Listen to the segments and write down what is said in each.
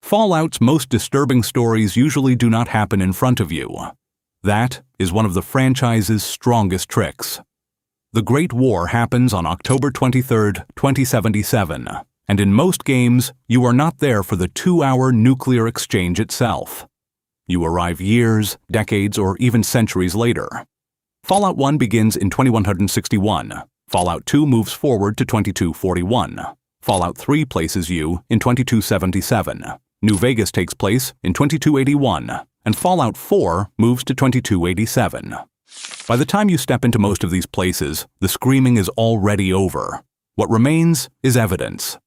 Fallout's most disturbing stories usually do not happen in front of you. That is one of the franchise's strongest tricks. The Great War happens on October 23, 2077, and in most games, you are not there for the 2-hour nuclear exchange itself. You arrive years, decades, or even centuries later. Fallout 1 begins in 2161. Fallout 2 moves forward to 2241. Fallout 3 places you in 2277. New Vegas takes place in 2281, and Fallout 4 moves to 2287. By the time you step into most of these places, the screaming is already over. What remains is evidence.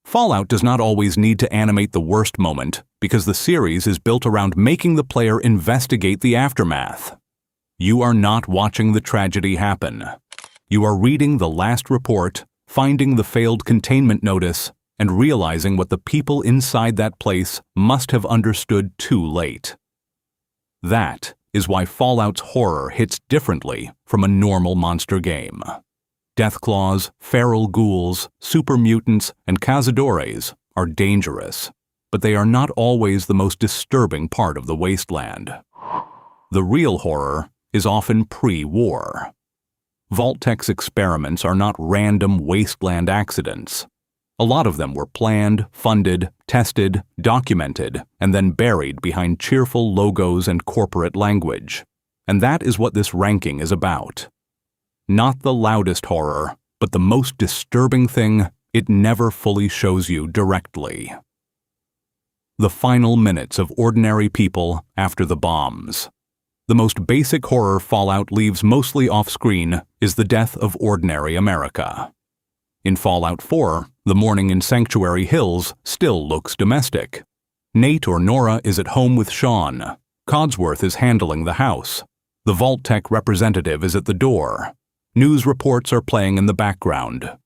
Fallout does not always need to animate the worst moment, because the series is built around making the player investigate the aftermath. You are not watching the tragedy happen. You are reading the last report, finding the failed containment notice, and realizing what the people inside that place must have understood too late. That is why Fallout's horror hits differently from a normal monster game. Deathclaws, feral ghouls, super mutants, and cazadores are dangerous, but they are not always the most disturbing part of the wasteland. The real horror is often pre-war. Vault-Tech's experiments are not random wasteland accidents. A lot of them were planned, funded, tested, documented, and then buried behind cheerful logos and corporate language. And that is what this ranking is about. Not the loudest horror, but the most disturbing thing it never fully shows you directly. The final minutes of ordinary people after the bombs. The most basic horror Fallout leaves mostly off-screen is the death of ordinary America. In Fallout 4, the morning in Sanctuary Hills still looks domestic. Nate or Nora is at home with Sean. Codsworth is handling the house. The Vault-Tech representative is at the door. News reports are playing in the background.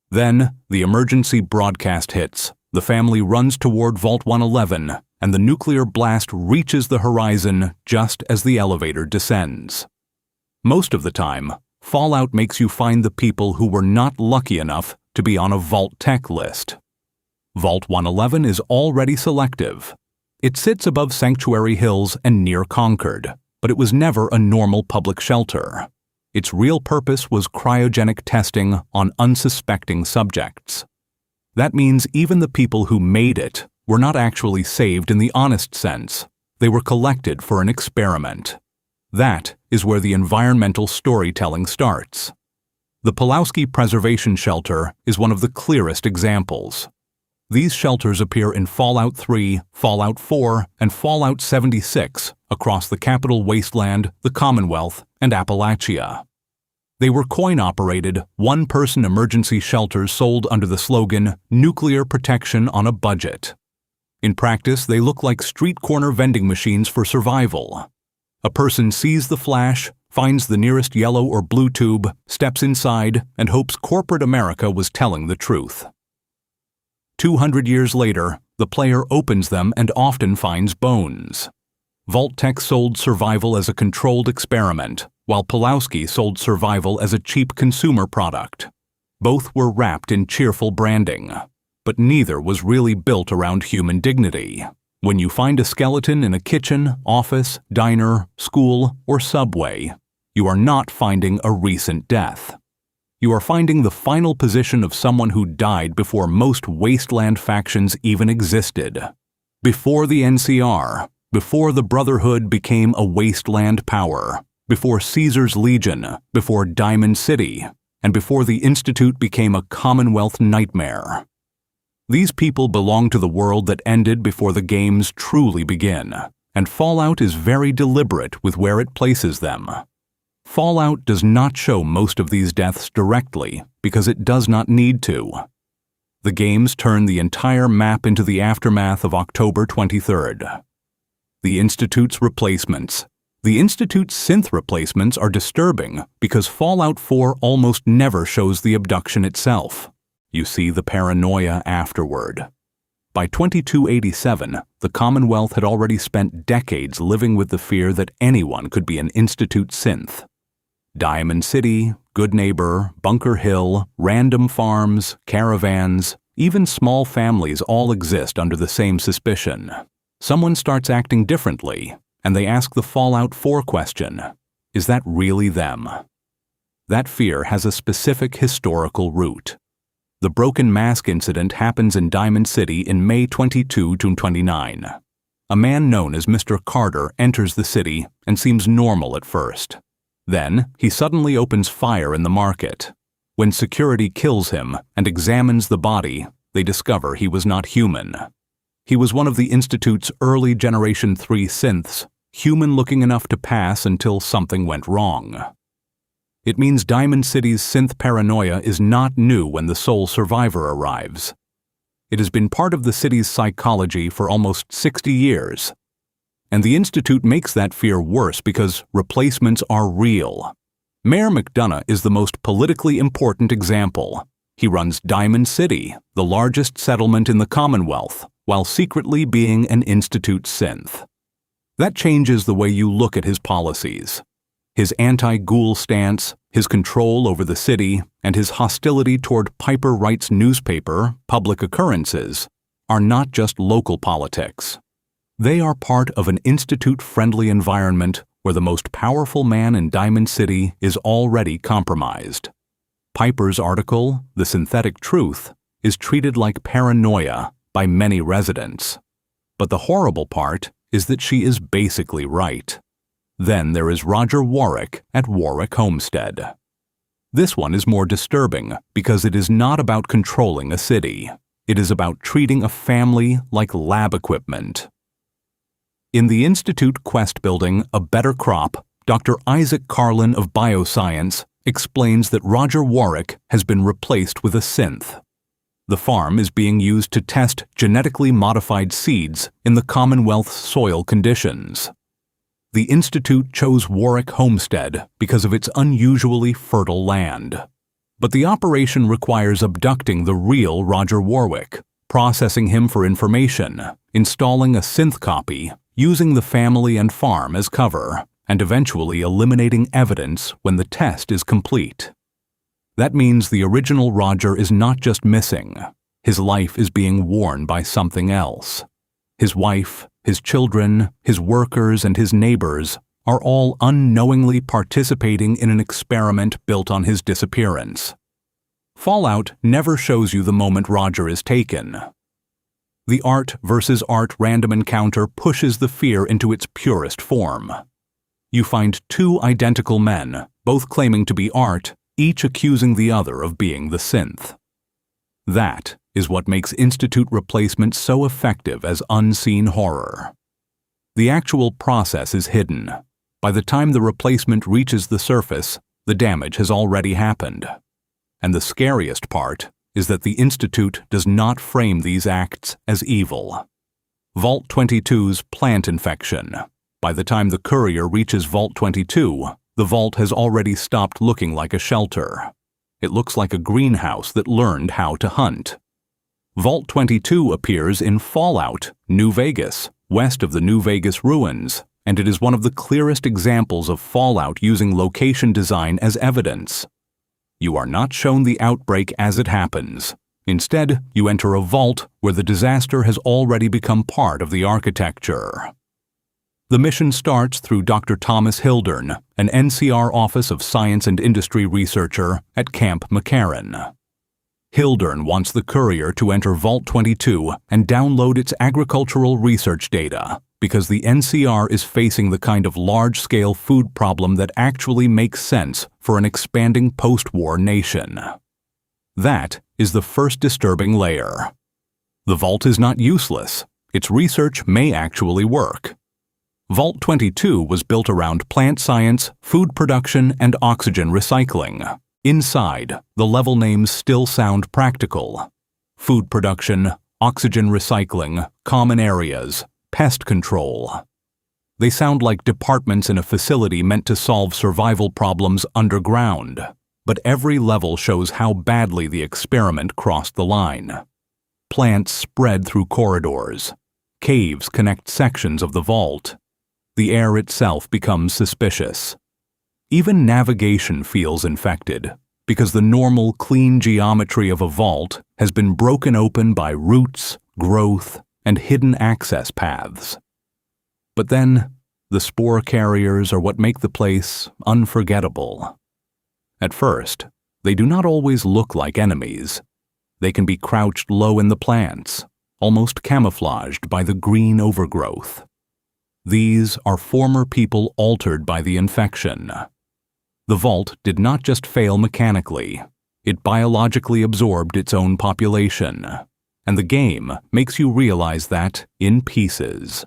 Then, the emergency broadcast hits. The family runs toward Vault 111, and the nuclear blast reaches the horizon just as the elevator descends. Most of the time, Fallout makes you find the people who were not lucky enough to be on a Vault-Tech list. Vault 111 is already selective. It sits above Sanctuary Hills and near Concord, but it was never a normal public shelter. Its real purpose was cryogenic testing on unsuspecting subjects. That means even the people who made it were not actually saved in the honest sense. They were collected for an experiment. That is where the environmental storytelling starts. The Pulowski Preservation Shelter is one of the clearest examples. These shelters appear in Fallout 3, Fallout 4, and Fallout 76 across the Capital Wasteland, the Commonwealth, and Appalachia. They were coin-operated, one-person emergency shelters sold under the slogan, "Nuclear Protection on a Budget." In practice, they look like street-corner vending machines for survival. A person sees the flash, finds the nearest yellow or blue tube, steps inside, and hopes corporate America was telling the truth. 200 years later, the player opens them and often finds bones. Vault-Tech sold survival as a controlled experiment, while Pulowski sold survival as a cheap consumer product. Both were wrapped in cheerful branding, but neither was really built around human dignity. When you find a skeleton in a kitchen, office, diner, school, or subway, you are not finding a recent death. You are finding the final position of someone who died before most wasteland factions even existed. Before the NCR, before the Brotherhood became a wasteland power, before Caesar's Legion, before Diamond City, and before the Institute became a Commonwealth nightmare. These people belong to the world that ended before the games truly begin, and Fallout is very deliberate with where it places them. Fallout does not show most of these deaths directly because it does not need to. The games turn the entire map into the aftermath of October 23rd. The Institute's replacements. The Institute's synth replacements are disturbing because Fallout 4 almost never shows the abduction itself. You see the paranoia afterward. By 2287, the Commonwealth had already spent decades living with the fear that anyone could be an Institute synth. Diamond City, Good Neighbor, Bunker Hill, random farms, caravans, Even small families all exist under the same suspicion. Someone starts acting differently, and they ask the Fallout 4 question, is that really them? That fear has a specific historical root. The broken mask incident happens in Diamond City in May 22 to 29. A man known as Mr. Carter enters the city and seems normal at first. Then, he suddenly opens fire in the market. When security kills him and examines the body, they discover he was not human. He was one of the Institute's early Generation 3 synths, human-looking enough to pass until something went wrong. It means Diamond City's synth paranoia is not new when the sole survivor arrives. It has been part of the city's psychology for almost 60 years. And the Institute makes that fear worse because replacements are real. Mayor McDonough is the most politically important example. He runs Diamond City, the largest settlement in the Commonwealth, while secretly being an Institute synth. That changes the way you look at his policies. His anti-ghoul stance, his control over the city, and his hostility toward Piper Wright's newspaper, Public Occurrences, are not just local politics. They are part of an Institute-friendly environment where the most powerful man in Diamond City is already compromised. Piper's article, The Synthetic Truth, is treated like paranoia by many residents. But the horrible part is that she is basically right. Then there is Roger Warwick at Warwick Homestead. This one is more disturbing because it is not about controlling a city. It is about treating a family like lab equipment. In the Institute Quest building, A Better Crop, Dr. Isaac Carlin of Bioscience explains that Roger Warwick has been replaced with a synth. The farm is being used to test genetically modified seeds in the Commonwealth's soil conditions. The Institute chose Warwick Homestead because of its unusually fertile land. But the operation requires abducting the real Roger Warwick, processing him for information, installing a synth copy, using the family and farm as cover, and eventually eliminating evidence when the test is complete. That means the original Roger is not just missing. His life is being worn by something else. His wife, his children, his workers, and his neighbors are all unknowingly participating in an experiment built on his disappearance. Fallout never shows you the moment Roger is taken. The art versus art random encounter pushes the fear into its purest form. You find two identical men, both claiming to be art, each accusing the other of being the synth. That is what makes Institute replacement so effective as unseen horror. The actual process is hidden. By the time the replacement reaches the surface, the damage has already happened. And the scariest part is that the Institute does not frame these acts as evil. Vault 22's plant infection. By the time the courier reaches Vault 22, the vault has already stopped looking like a shelter. It looks like a greenhouse that learned how to hunt. Vault 22 appears in Fallout, New Vegas, west of the New Vegas ruins, and it is one of the clearest examples of Fallout using location design as evidence. You are not shown the outbreak as it happens. Instead, you enter a vault where the disaster has already become part of the architecture. The mission starts through Dr. Thomas Hildern, an NCR Office of Science and Industry researcher at Camp McCarran. Hildern wants the courier to enter Vault 22 and download its agricultural research data because the NCR is facing the kind of large-scale food problem that actually makes sense for an expanding post-war nation. That is the first disturbing layer. The vault is not useless. Its research may actually work. Vault 22 was built around plant science, food production, and oxygen recycling. Inside, the level names still sound practical. Food production, oxygen recycling, common areas, pest control. They sound like departments in a facility meant to solve survival problems underground, but every level shows how badly the experiment crossed the line. Plants spread through corridors. Caves connect sections of the vault. The air itself becomes suspicious. Even navigation feels infected. because the normal, clean geometry of a vault has been broken open by roots, growth, and hidden access paths. But then, the spore carriers are what make the place unforgettable. At first, they do not always look like enemies. They can be crouched low in the plants, almost camouflaged by the green overgrowth. These are former people altered by the infection. The vault did not just fail mechanically, it biologically absorbed its own population, and the game makes you realize that in pieces.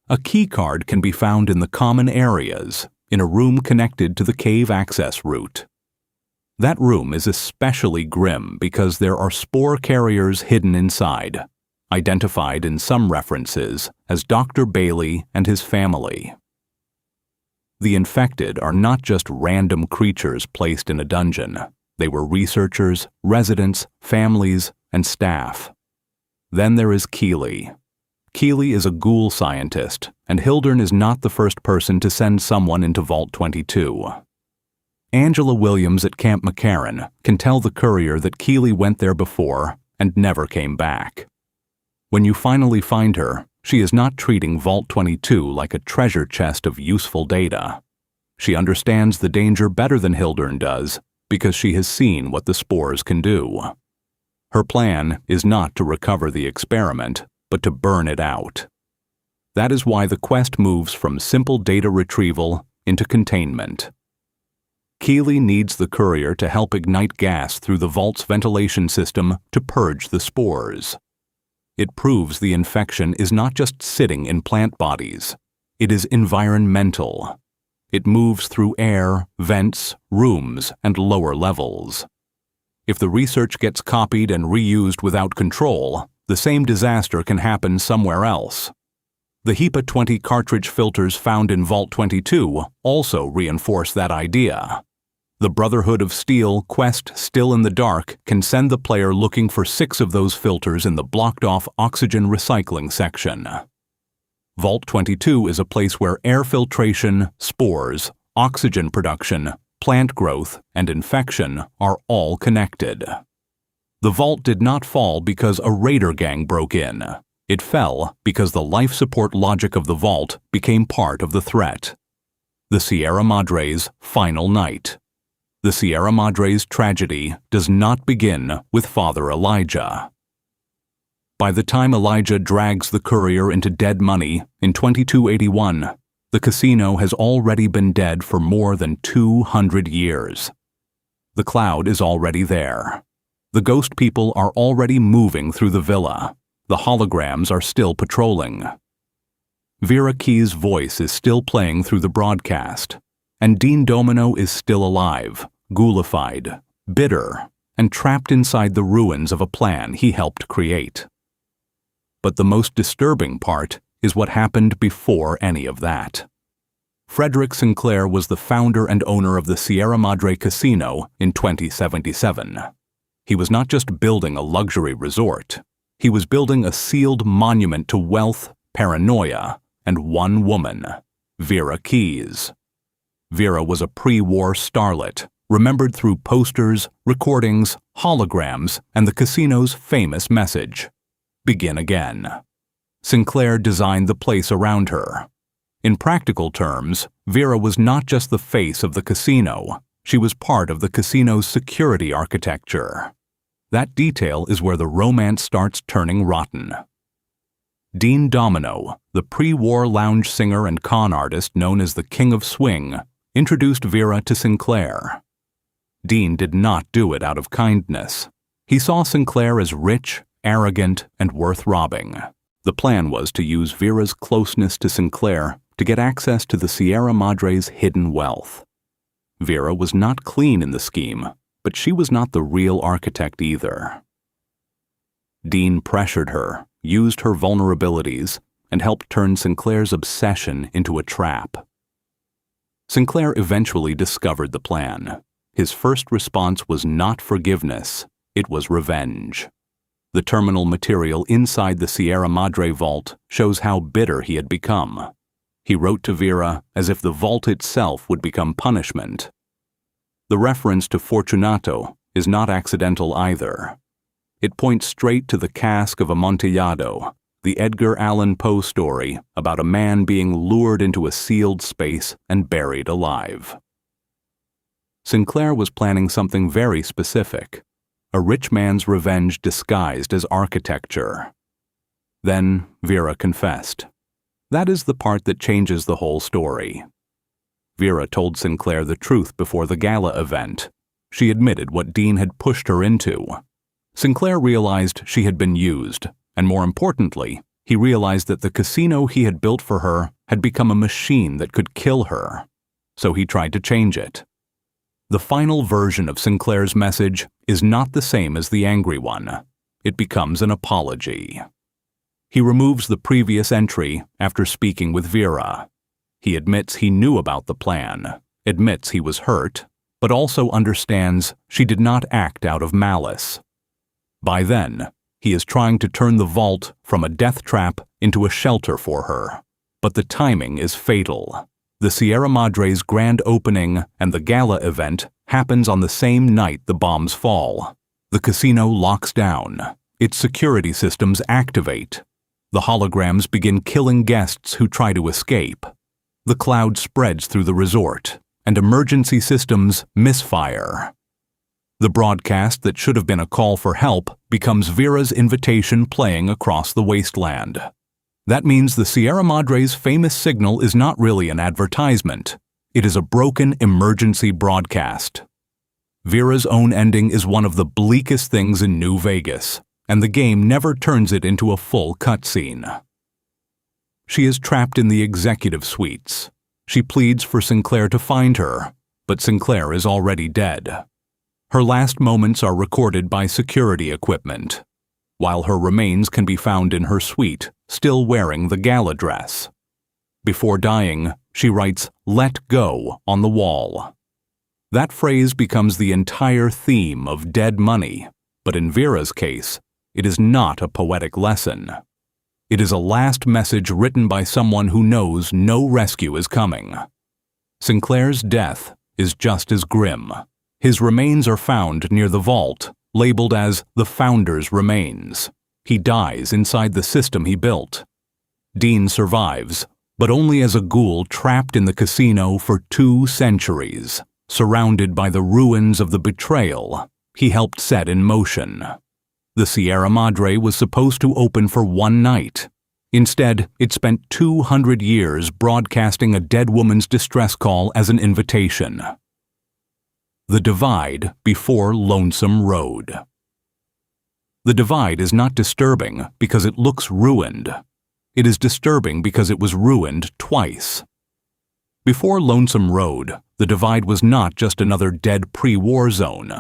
A key card can be found in the common areas, in a room connected to the cave access route. That room is especially grim because there are spore carriers hidden inside, identified in some references as Dr. Bailey and his family. The infected are not just random creatures placed in a dungeon. They were researchers, residents, families, and staff. Then there is Keeley. Keeley is a ghoul scientist, and Hildern is not the first person to send someone into Vault 22. Angela Williams at Camp McCarran can tell the courier that Keeley went there before and never came back. When you finally find her, she is not treating Vault 22 like a treasure chest of useful data. She understands the danger better than Hildern does because she has seen what the spores can do. Her plan is not to recover the experiment, but to burn it out. That is why the quest moves from simple data retrieval into containment. Keeley needs the courier to help ignite gas through the vault's ventilation system to purge the spores. It proves the infection is not just sitting in plant bodies. It is environmental. It moves through air, vents, rooms, and lower levels. If the research gets copied and reused without control, the same disaster can happen somewhere else. The HEPA 20 cartridge filters found in Vault 22 also reinforce that idea. The Brotherhood of Steel quest Still in the Dark can send the player looking for 6 of those filters in the blocked-off oxygen recycling section. Vault 22 is a place where air filtration, spores, oxygen production, plant growth, and infection are all connected. The vault did not fall because a raider gang broke in. It fell because the life support logic of the vault became part of the threat. The Sierra Madre's final night. The Sierra Madre's tragedy does not begin with Father Elijah. By the time Elijah drags the courier into dead money in 2281, the casino has already been dead for more than 200 years. The cloud is already there. The ghost people are already moving through the villa. The holograms are still patrolling. Vera Key's voice is still playing through the broadcast, and Dean Domino is still alive, ghoulified, bitter, and trapped inside the ruins of a plan he helped create. But the most disturbing part is what happened before any of that. Frederick Sinclair was the founder and owner of the Sierra Madre Casino in 2077. He was not just building a luxury resort. He was building a sealed monument to wealth, paranoia, and one woman, Vera Keys. Vera was a pre-war starlet, remembered through posters, recordings, holograms, and the casino's famous message, "Begin again." Sinclair designed the place around her. In practical terms, Vera was not just the face of the casino, she was part of the casino's security architecture. That detail is where the romance starts turning rotten. Dean Domino, the pre-war lounge singer and con artist known as the King of Swing, introduced Vera to Sinclair. Dean did not do it out of kindness. He saw Sinclair as rich, arrogant, and worth robbing. The plan was to use Vera's closeness to Sinclair to get access to the Sierra Madre's hidden wealth. Vera was not clean in the scheme, but she was not the real architect either. Dean pressured her, used her vulnerabilities, and helped turn Sinclair's obsession into a trap. Sinclair eventually discovered the plan. His first response was not forgiveness, it was revenge. The terminal material inside the Sierra Madre vault shows how bitter he had become. He wrote to Vera as if the vault itself would become punishment. The reference to Fortunato is not accidental either. It points straight to the cask of Amontillado, the Edgar Allan Poe story about a man being lured into a sealed space and buried alive. Sinclair was planning something very specific, a rich man's revenge disguised as architecture. Then Vera confessed. That is the part that changes the whole story. Vera told Sinclair the truth before the gala event. She admitted what Dean had pushed her into. Sinclair realized she had been used, and more importantly, he realized that the casino he had built for her had become a machine that could kill her. So he tried to change it. The final version of Sinclair's message is not the same as the angry one. It becomes an apology. He removes the previous entry after speaking with Vera. He admits he knew about the plan, admits he was hurt, but also understands she did not act out of malice. By then, he is trying to turn the vault from a death trap into a shelter for her. But the timing is fatal. The Sierra Madre's grand opening and the gala event happens on the same night the bombs fall. The casino locks down. Its security systems activate. The holograms begin killing guests who try to escape. The cloud spreads through the resort, and emergency systems misfire. The broadcast that should have been a call for help becomes Vera's invitation playing across the wasteland. That means the Sierra Madre's famous signal is not really an advertisement. It is a broken emergency broadcast. Vera's own ending is one of the bleakest things in New Vegas, and the game never turns it into a full cutscene. She is trapped in the executive suites. She pleads for Sinclair to find her, but Sinclair is already dead. Her last moments are recorded by security equipment, while her remains can be found in her suite, still wearing the gala dress. Before dying, she writes, "Let go," on the wall. That phrase becomes the entire theme of Dead Money, but in Vera's case, it is not a poetic lesson. It is a last message written by someone who knows no rescue is coming. Sinclair's death is just as grim. His remains are found near the vault, labeled as the Founder's Remains. He dies inside the system he built. Dean survives, but only as a ghoul trapped in the casino for 2 centuries, surrounded by the ruins of the betrayal he helped set in motion. The Sierra Madre was supposed to open for 1 night. Instead, it spent 200 years broadcasting a dead woman's distress call as an invitation. The Divide before Lonesome Road. The Divide is not disturbing because it looks ruined. It is disturbing because it was ruined twice. Before Lonesome Road, the Divide was not just another dead pre-war zone.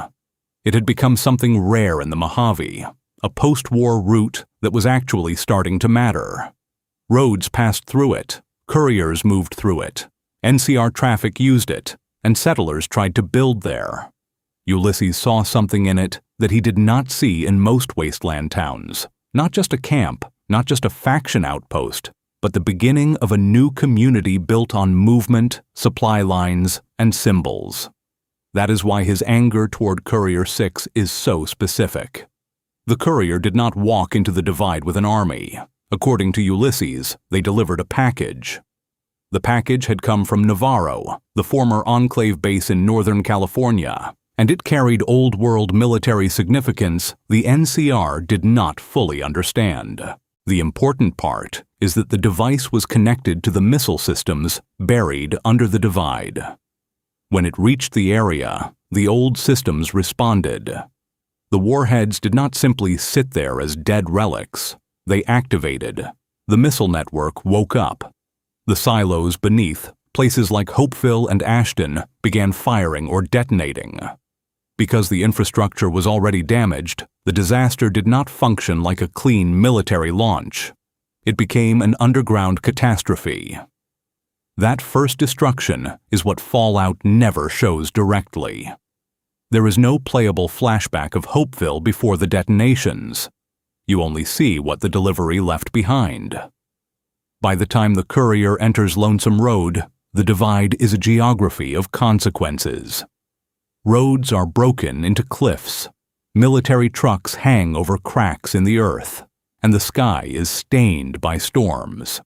It had become something rare in the Mojave, a post-war route that was actually starting to matter. Roads passed through it, couriers moved through it, NCR traffic used it, and settlers tried to build there. Ulysses saw something in it that he did not see in most wasteland towns. Not just a camp, not just a faction outpost, but the beginning of a new community built on movement, supply lines, and symbols. That is why his anger toward Courier 6 is so specific. The courier did not walk into the Divide with an army. According to Ulysses, they delivered a package. The package had come from Navarro, the former enclave base in Northern California, and it carried old-world military significance the NCR did not fully understand. The important part is that the device was connected to the missile systems buried under the Divide. When it reached the area, the old systems responded. The warheads did not simply sit there as dead relics. They activated. The missile network woke up. The silos beneath, places like Hopeville and Ashton, began firing or detonating. Because the infrastructure was already damaged, the disaster did not function like a clean military launch. It became an underground catastrophe. That first destruction is what Fallout never shows directly. There is no playable flashback of Hopeville before the detonations. You only see what the delivery left behind. By the time the courier enters Lonesome Road, the Divide is a geography of consequences. Roads are broken into cliffs. Military trucks hang over cracks in the earth, and the sky is stained by storms.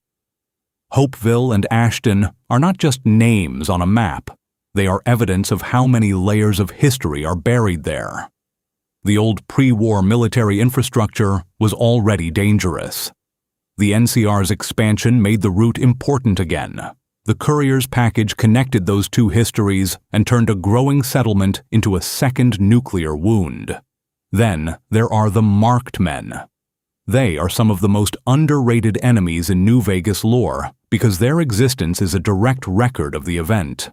Hopeville and Ashton are not just names on a map. They are evidence of how many layers of history are buried there. The old pre-war military infrastructure was already dangerous. The NCR's expansion made the route important again. The courier's package connected those two histories and turned a growing settlement into a second nuclear wound. Then there are the marked men. They are some of the most underrated enemies in New Vegas lore because their existence is a direct record of the event.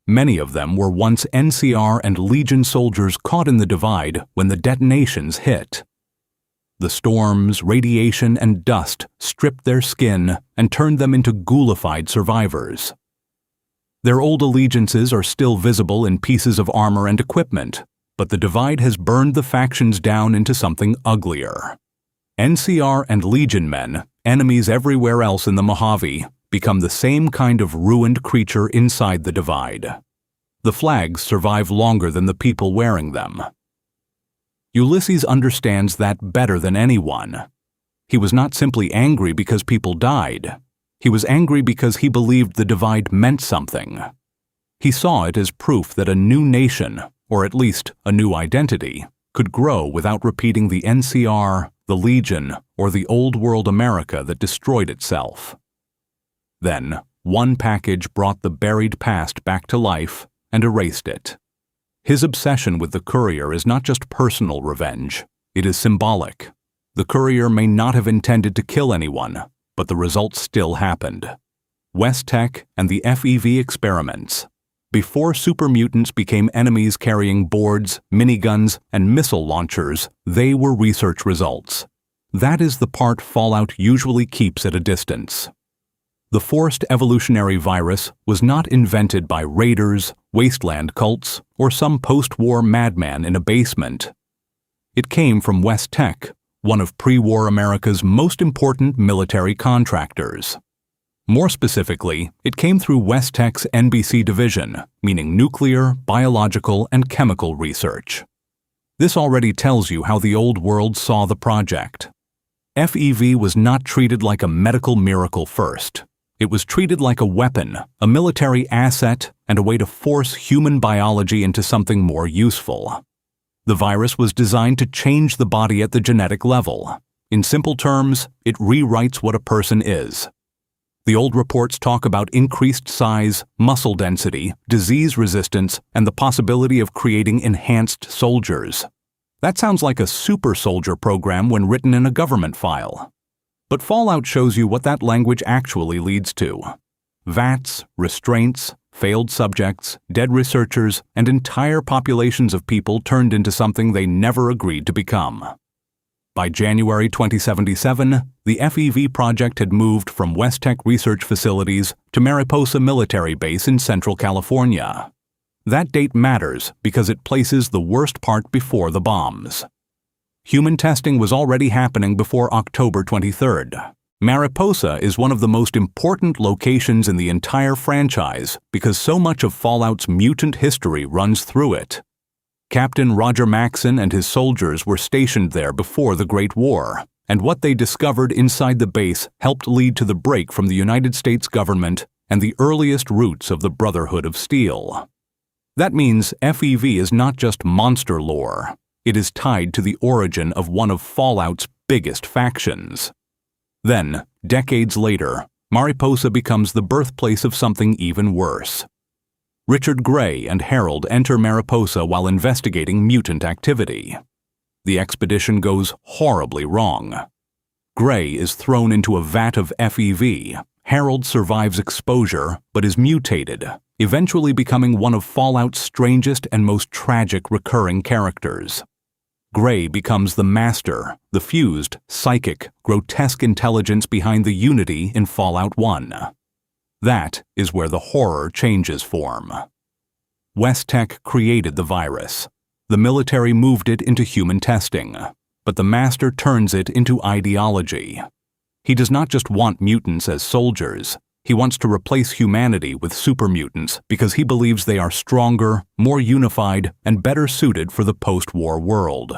Many of them were once NCR and Legion soldiers caught in the divide when the detonations hit. The storms, radiation, and dust stripped their skin and turned them into ghoulified survivors. Their old allegiances are still visible in pieces of armor and equipment, but the divide has burned the factions down into something uglier. NCR and Legion men, enemies everywhere else in the Mojave, become the same kind of ruined creature inside the divide. The flags survive longer than the people wearing them. Ulysses understands that better than anyone. He was not simply angry because people died. He was angry because he believed the divide meant something. He saw it as proof that a new nation, or at least a new identity, could grow without repeating the NCR, the Legion, or the old world America that destroyed itself. Then, one package brought the buried past back to life and erased it. His obsession with the courier is not just personal revenge, it is symbolic. The courier may not have intended to kill anyone, but the result still happened. West Tech and the FEV experiments. Before super mutants became enemies carrying boards, miniguns, and missile launchers, they were research results. That is the part Fallout usually keeps at a distance. The forced evolutionary virus was not invented by raiders, wasteland cults, or some post-war madman in a basement. It came from West Tech, one of pre-war America's most important military contractors. More specifically, it came through West Tech's NBC division, meaning nuclear, biological, and chemical research. This already tells you how the old world saw the project. FEV was not treated like a medical miracle first. It was treated like a weapon, a military asset, and a way to force human biology into something more useful. The virus was designed to change the body at the genetic level. In simple terms, it rewrites what a person is. The old reports talk about increased size, muscle density, disease resistance, and the possibility of creating enhanced soldiers. That sounds like a super soldier program when written in a government file. But Fallout shows you what that language actually leads to. VATs, restraints, failed subjects, dead researchers, and entire populations of people turned into something they never agreed to become. By January 2077, the FEV project had moved from West Tech research facilities to Mariposa Military Base in Central California. That date matters because it places the worst part before the bombs. Human testing was already happening before October 23rd. Mariposa is one of the most important locations in the entire franchise because so much of Fallout's mutant history runs through it. Captain Roger Maxson and his soldiers were stationed there before the Great War, and what they discovered inside the base helped lead to the break from the United States government and the earliest roots of the Brotherhood of Steel. That means FEV is not just monster lore. It is tied to the origin of one of Fallout's biggest factions. Then, decades later, Mariposa becomes the birthplace of something even worse. Richard Gray and Harold enter Mariposa while investigating mutant activity. The expedition goes horribly wrong. Gray is thrown into a vat of FEV. Harold survives exposure, but is mutated, eventually becoming one of Fallout's strangest and most tragic recurring characters. Gray becomes the master, the fused, psychic, grotesque intelligence behind the Unity in Fallout 1. That is where the horror changes form. West Tech created the virus. The military moved it into human testing, but the master turns it into ideology. He does not just want mutants as soldiers, He wants to replace humanity with super mutants because he believes they are stronger, more unified, and better suited for the post-war world.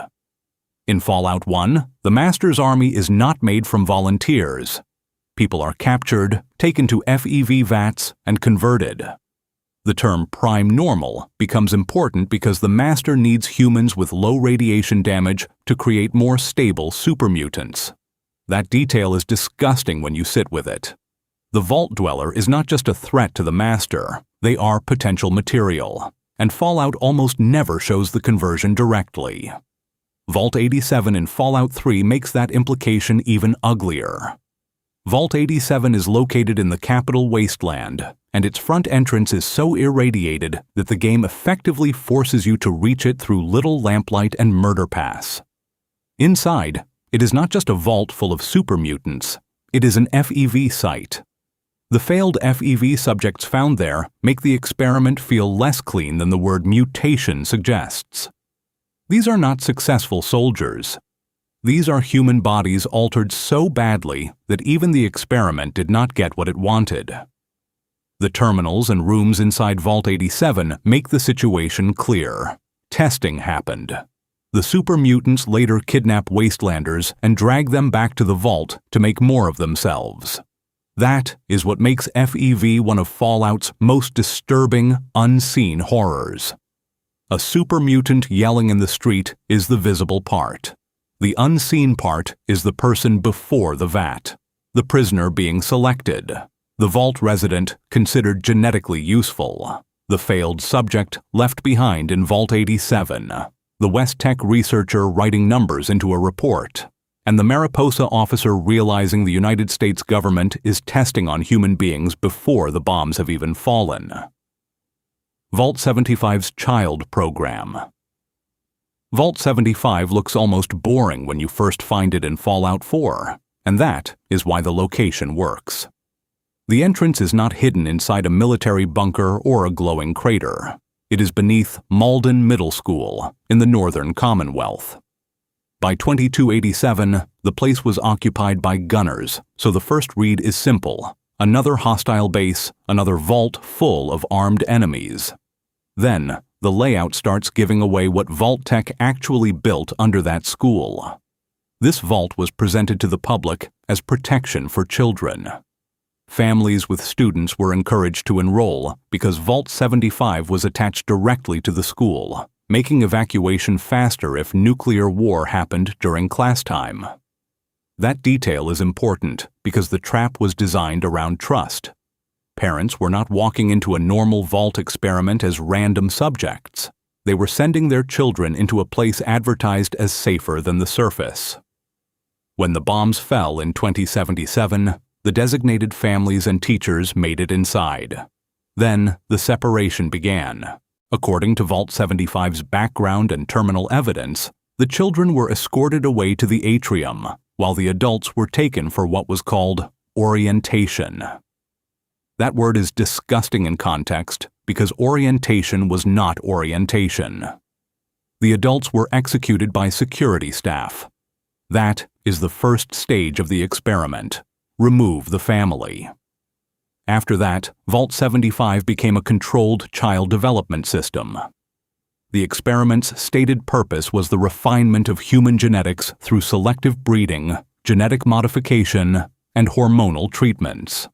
In Fallout 1, the Master's army is not made from volunteers. People are captured, taken to FEV vats, and converted. The term prime normal becomes important because the Master needs humans with low radiation damage to create more stable super mutants. That detail is disgusting when you sit with it. The Vault Dweller is not just a threat to the Master, they are potential material, and Fallout almost never shows the conversion directly. Vault 87 in Fallout 3 makes that implication even uglier. Vault 87 is located in the Capital Wasteland, and its front entrance is so irradiated that the game effectively forces you to reach it through little lamplight and murder pass. Inside, it is not just a vault full of super mutants, it is an FEV site. The failed FEV subjects found there make the experiment feel less clean than the word mutation suggests. These are not successful soldiers. These are human bodies altered so badly that even the experiment did not get what it wanted. The terminals and rooms inside Vault 87 make the situation clear. Testing happened. The super mutants later kidnap Wastelanders and drag them back to the vault to make more of themselves. That is what makes FEV one of Fallout's most disturbing, unseen horrors. A super mutant yelling in the street is the visible part. The unseen part is the person before the vat, the prisoner being selected, the vault resident considered genetically useful, the failed subject left behind in Vault 87, the West Tech researcher writing numbers into a report, and the Mariposa officer realizing the United States government is testing on human beings before the bombs have even fallen. Vault 75's Child Program. Vault 75 looks almost boring when you first find it in Fallout 4, and that is why the location works. The entrance is not hidden inside a military bunker or a glowing crater. It is beneath Malden Middle School in the Northern Commonwealth. By 2287, the place was occupied by gunners, so the first read is simple: another hostile base, another vault full of armed enemies. Then, the layout starts giving away what Vault Tech actually built under that school. This vault was presented to the public as protection for children. Families with students were encouraged to enroll because Vault 75 was attached directly to the school, making evacuation faster if nuclear war happened during class time. That detail is important because the trap was designed around trust. Parents were not walking into a normal vault experiment as random subjects. They were sending their children into a place advertised as safer than the surface. When the bombs fell in 2077, the designated families and teachers made it inside. Then the separation began. According to Vault 75's background and terminal evidence, the children were escorted away to the atrium, while the adults were taken for what was called orientation. That word is disgusting in context because orientation was not orientation. The adults were executed by security staff. That is the first stage of the experiment. Remove the family. After that, Vault 75 became a controlled child development system. The experiment's stated purpose was the refinement of human genetics through selective breeding, genetic modification, and hormonal treatments.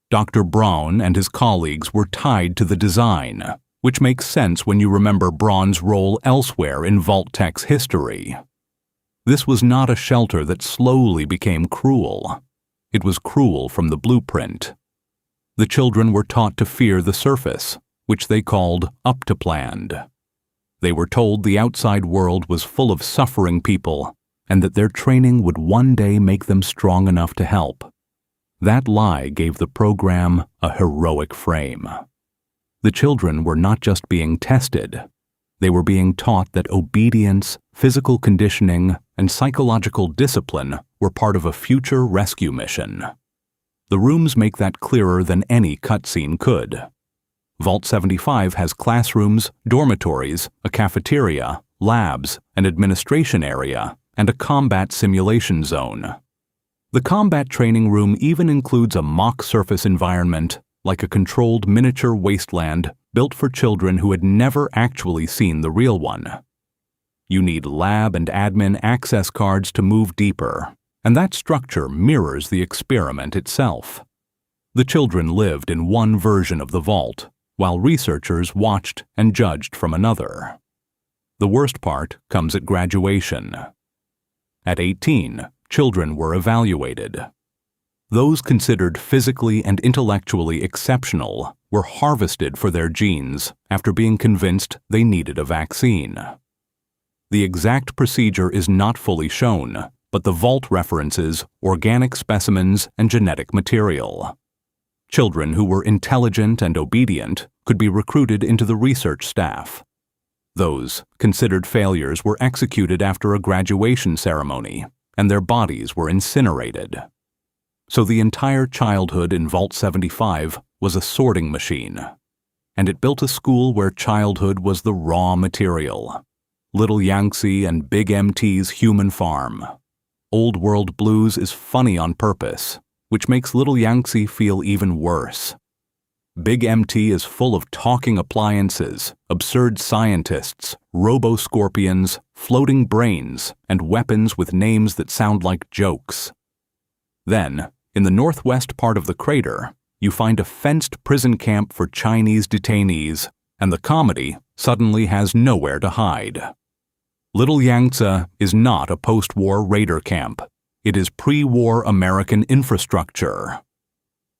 Dr. Braun and his colleagues were tied to the design, which makes sense when you remember Braun's role elsewhere in Vault Tech's history. This was not a shelter that slowly became cruel. It was cruel from the blueprint. The children were taught to fear the surface, which they called Uptopland. They were told the outside world was full of suffering people and that their training would one day make them strong enough to help. That lie gave the program a heroic frame. The children were not just being tested. They were being taught that obedience, physical conditioning, and psychological discipline were part of a future rescue mission. The rooms make that clearer than any cutscene could. Vault 75 has classrooms, dormitories, a cafeteria, labs, an administration area, and a combat simulation zone. The combat training room even includes a mock surface environment, like a controlled miniature wasteland built for children who had never actually seen the real one. You need lab and admin access cards to move deeper, and that structure mirrors the experiment itself. The children lived in one version of the vault, while researchers watched and judged from another. The worst part comes at graduation. At 18, children were evaluated. Those considered physically and intellectually exceptional were harvested for their genes after being convinced they needed a vaccine. The exact procedure is not fully shown, but the vault references organic specimens and genetic material. Children who were intelligent and obedient could be recruited into the research staff. Those considered failures were executed after a graduation ceremony, and their bodies were incinerated. So the entire childhood in Vault 75 was a sorting machine, and it built a school where childhood was the raw material. Little Yangtze and Big MT's human farm. Old World Blues is funny on purpose, which makes Little Yangtze feel even worse. Big MT is full of talking appliances, absurd scientists, robo-scorpions, floating brains, and weapons with names that sound like jokes. Then, in the northwest part of the crater, you find a fenced prison camp for Chinese detainees, and the comedy suddenly has nowhere to hide. Little Yangtze is not a post-war raider camp. It is pre-war American infrastructure.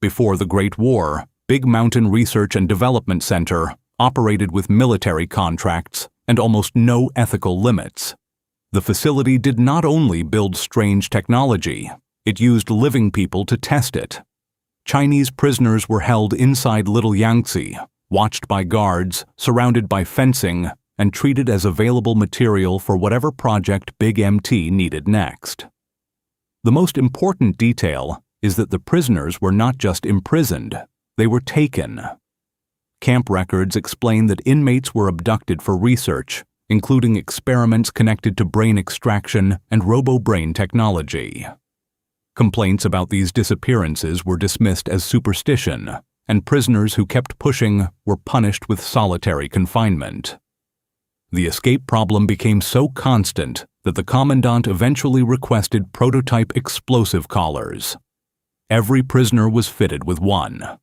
Before the Great War, Big Mountain Research and Development Center operated with military contracts and almost no ethical limits. The facility did not only build strange technology, it used living people to test it. Chinese prisoners were held inside Little Yangtze, watched by guards, surrounded by fencing, and treated as available material for whatever project Big MT needed next. The most important detail is that the prisoners were not just imprisoned, they were taken. Camp records explain that inmates were abducted for research, including experiments connected to brain extraction and robo-brain technology. Complaints about these disappearances were dismissed as superstition, and prisoners who kept pushing were punished with solitary confinement. The escape problem became so constant that the commandant eventually requested prototype explosive collars. Every prisoner was fitted with one.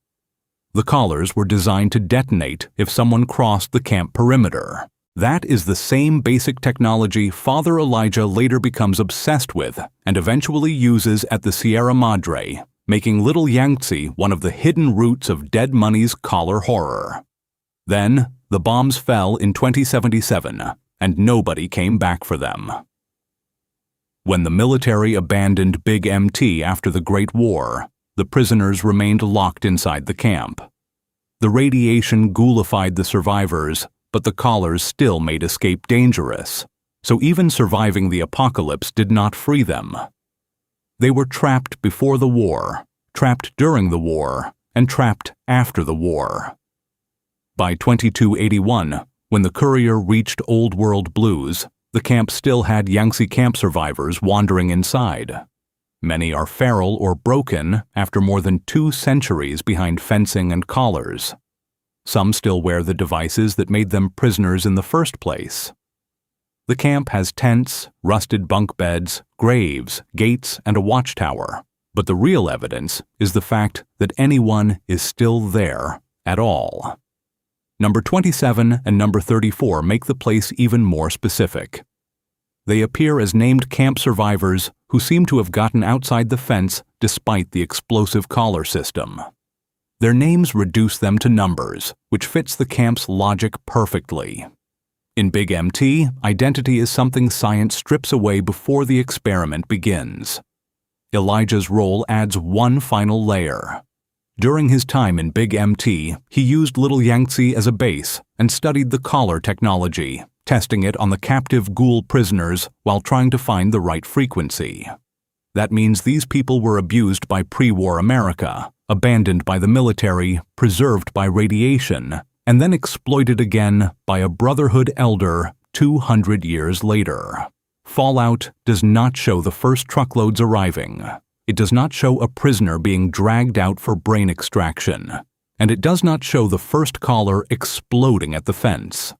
The collars were designed to detonate if someone crossed the camp perimeter. That is the same basic technology Father Elijah later becomes obsessed with and eventually uses at the Sierra Madre, making Little Yangtze one of the hidden roots of Dead Money's collar horror. Then, the bombs fell in 2077, and nobody came back for them. When the military abandoned Big MT after the Great War, the prisoners remained locked inside the camp. The radiation ghoulified the survivors, but the collars still made escape dangerous, so even surviving the apocalypse did not free them. They were trapped before the war, trapped during the war, and trapped after the war. By 2281, when the courier reached Old World Blues, the camp still had Yangtze camp survivors wandering inside. Many are feral or broken after more than 2 centuries behind fencing and collars. Some still wear the devices that made them prisoners in the first place. The camp has tents, rusted bunk beds, graves, gates, and a watchtower, but the real evidence is the fact that anyone is still there at all. Number 27 and number 34 make the place even more specific. They appear as named camp survivors who seem to have gotten outside the fence despite the explosive collar system. Their names reduce them to numbers, which fits the camp's logic perfectly. In Big MT, identity is something science strips away before the experiment begins. Elijah's role adds one final layer. During his time in Big MT, he used Little Yangtze as a base and studied the collar technology, testing it on the captive ghoul prisoners while trying to find the right frequency. That means these people were abused by pre-war America, abandoned by the military, preserved by radiation, and then exploited again by a Brotherhood elder 200 years later. Fallout does not show the first truckloads arriving. It does not show a prisoner being dragged out for brain extraction, and it does not show the first caller exploding at the fence.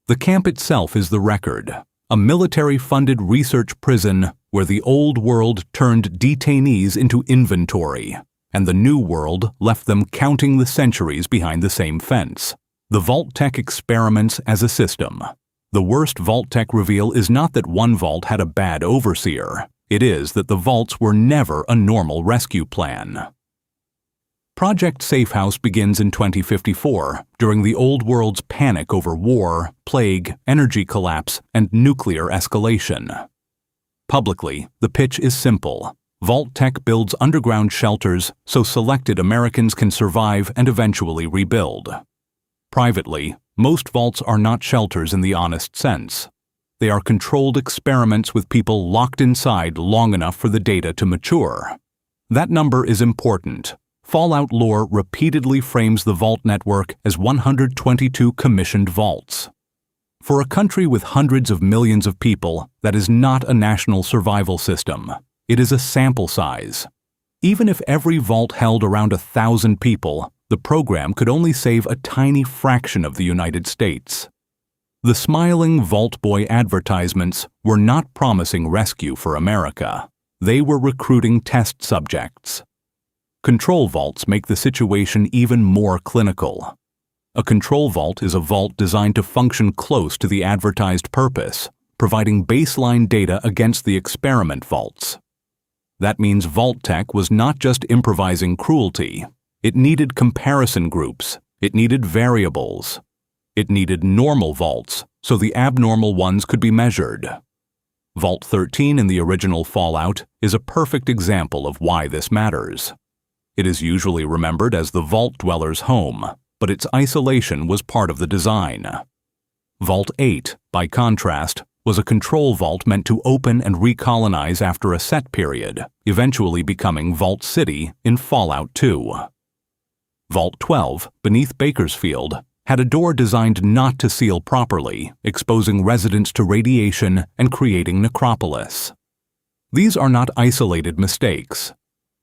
The camp itself is the record, a military-funded research prison where the old world turned detainees into inventory, and the new world left them counting the centuries behind the same fence. The Vault-Tec experiments as a system. The worst Vault-Tec reveal is not that one vault had a bad overseer. It is that the vaults were never a normal rescue plan. Project Safehouse begins in 2054, during the old world's panic over war, plague, energy collapse, and nuclear escalation. Publicly, the pitch is simple. Vault-Tec builds underground shelters so selected Americans can survive and eventually rebuild. Privately, most vaults are not shelters in the honest sense. They are controlled experiments with people locked inside long enough for the data to mature. That number is important. Fallout lore repeatedly frames the vault network as 122 commissioned vaults. For a country with hundreds of millions of people, that is not a national survival system. It is a sample size. Even if every vault held around 1,000 people, the program could only save a tiny fraction of the United States. The smiling Vault Boy advertisements were not promising rescue for America. They were recruiting test subjects. Control vaults make the situation even more clinical. A control vault is a vault designed to function close to the advertised purpose, providing baseline data against the experiment vaults. That means Vault-Tec was not just improvising cruelty. It needed comparison groups. It needed variables. It needed normal vaults, so the abnormal ones could be measured. Vault 13 in the original Fallout is a perfect example of why this matters. It is usually remembered as the Vault Dweller's home, but its isolation was part of the design. Vault 8, by contrast, was a control vault meant to open and recolonize after a set period, eventually becoming Vault City in Fallout 2. Vault 12, beneath Bakersfield, had a door designed not to seal properly, exposing residents to radiation and creating necropolis. These are not isolated mistakes.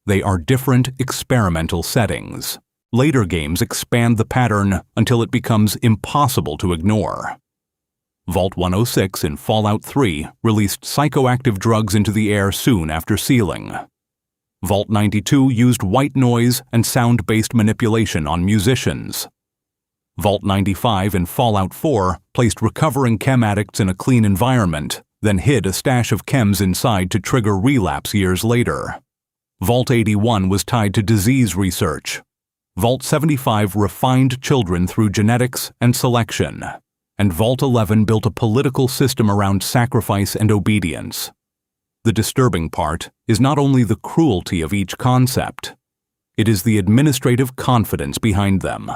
They are different experimental settings. Later games expand the pattern until it becomes impossible to ignore. Vault 106 in Fallout 3 released psychoactive drugs into the air soon after sealing. Vault 92 used white noise and sound-based manipulation on musicians. Vault 95 in Fallout 4 placed recovering chem addicts in a clean environment, then hid a stash of chems inside to trigger relapse years later. Vault 81 was tied to disease research. Vault 75 refined children through genetics and selection. And Vault 11 built a political system around sacrifice and obedience. The disturbing part is not only the cruelty of each concept, it is the administrative confidence behind them.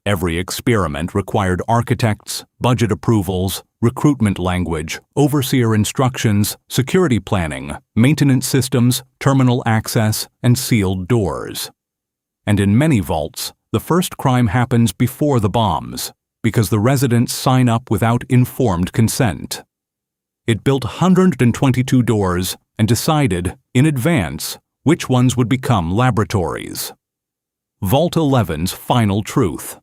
Every experiment required architects, budget approvals, recruitment language, overseer instructions, security planning, maintenance systems, terminal access, and sealed doors. And in many vaults, the first crime happens before the bombs, because the residents sign up without informed consent. It built 122 doors and decided, in advance, which ones would become laboratories. Vault 11's final truth.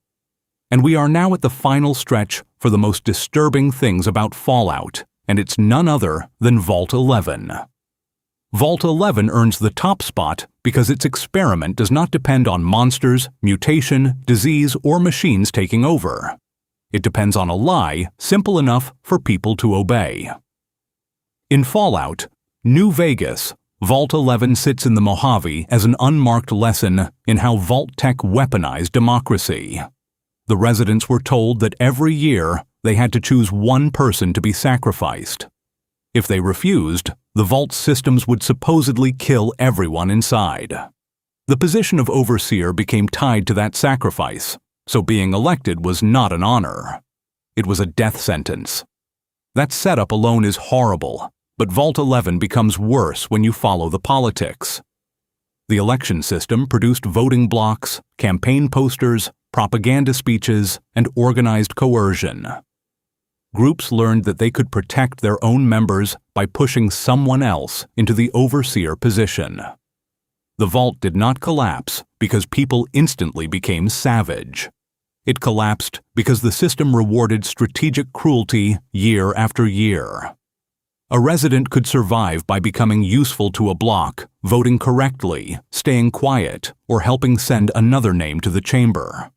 And we are now at the final stretch for the most disturbing things about Fallout, and it's none other than Vault 11. Vault 11 earns the top spot because its experiment does not depend on monsters, mutation, disease, or machines taking over. It depends on a lie simple enough for people to obey. In Fallout, New Vegas, Vault 11 sits in the Mojave as an unmarked lesson in how Vault-Tec weaponized democracy. The residents were told that every year they had to choose one person to be sacrificed. If they refused, the Vault's systems would supposedly kill everyone inside. The position of overseer became tied to that sacrifice, so being elected was not an honor. It was a death sentence. That setup alone is horrible, but Vault 11 becomes worse when you follow the politics. The election system produced voting blocks, campaign posters, propaganda speeches, and organized coercion. groups learned that they could protect their own members by pushing someone else into the overseer position. The vault did not collapse because people instantly became savage. It collapsed because the system rewarded strategic cruelty year after year. A resident could survive by becoming useful to a block, voting correctly, staying quiet, or helping send another name to the chamber.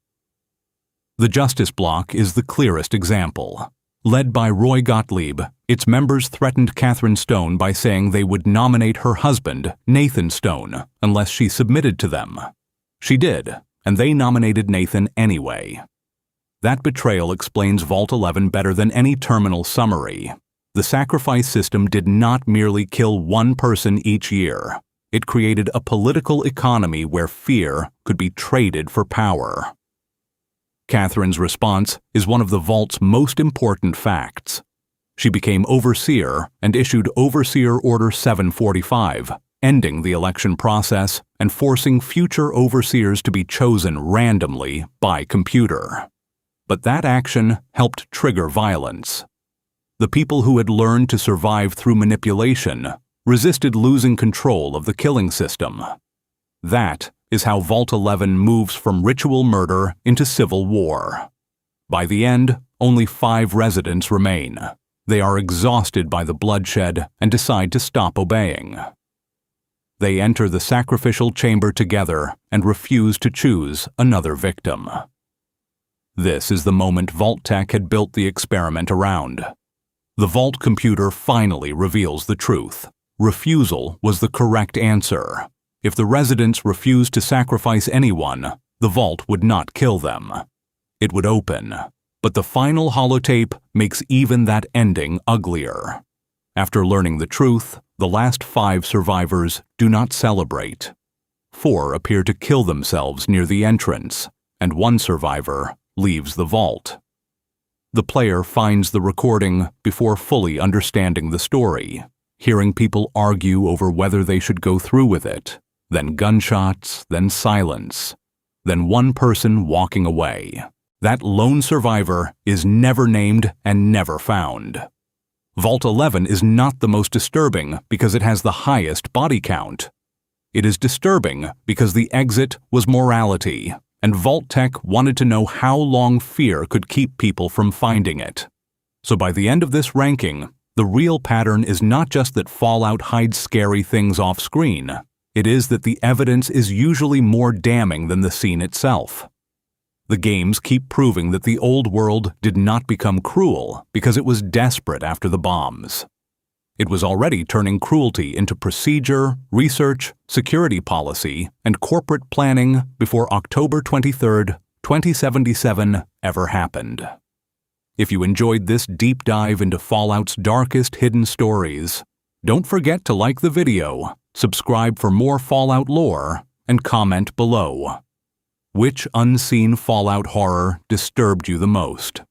The Justice Bloc is the clearest example. Led by Roy Gottlieb, its members threatened Catherine Stone by saying they would nominate her husband, Nathan Stone, unless she submitted to them. She did, and they nominated Nathan anyway. That betrayal explains Vault 11 better than any terminal summary. The sacrifice system did not merely kill one person each year. It created a political economy where fear could be traded for power. Catherine's response is one of the Vault's most important facts. She became overseer and issued Overseer Order 745, ending the election process and forcing future overseers to be chosen randomly by computer. But that action helped trigger violence. The people who had learned to survive through manipulation resisted losing control of the killing system. That is how Vault 11 moves from ritual murder into civil war. By the end, only 5 residents remain. They are exhausted by the bloodshed and decide to stop obeying. They enter the sacrificial chamber together and refuse to choose another victim. This is the moment Vault-Tec had built the experiment around. The Vault computer finally reveals the truth. Refusal was the correct answer. If the residents refused to sacrifice anyone, the Vault would not kill them. It would open. But the final holotape makes even that ending uglier. After learning the truth, the last 5 survivors do not celebrate. 4 appear to kill themselves near the entrance, and 1 survivor leaves the vault. The player finds the recording before fully understanding the story, hearing people argue over whether they should go through with it, then gunshots, then silence, then one person walking away. That lone survivor is never named and never found. Vault 11 is not the most disturbing because it has the highest body count. It is disturbing because the exit was morality, and Vault-Tec wanted to know how long fear could keep people from finding it. So by the end of this ranking, the real pattern is not just that Fallout hides scary things off-screen. It is that the evidence is usually more damning than the scene itself. The games keep proving that the old world did not become cruel because it was desperate after the bombs. It was already turning cruelty into procedure, research, security policy, and corporate planning before October 23, 2077 ever happened. If you enjoyed this deep dive into Fallout's darkest hidden stories, don't forget to like the video, subscribe for more Fallout lore, and comment below. Which unseen Fallout horror disturbed you the most?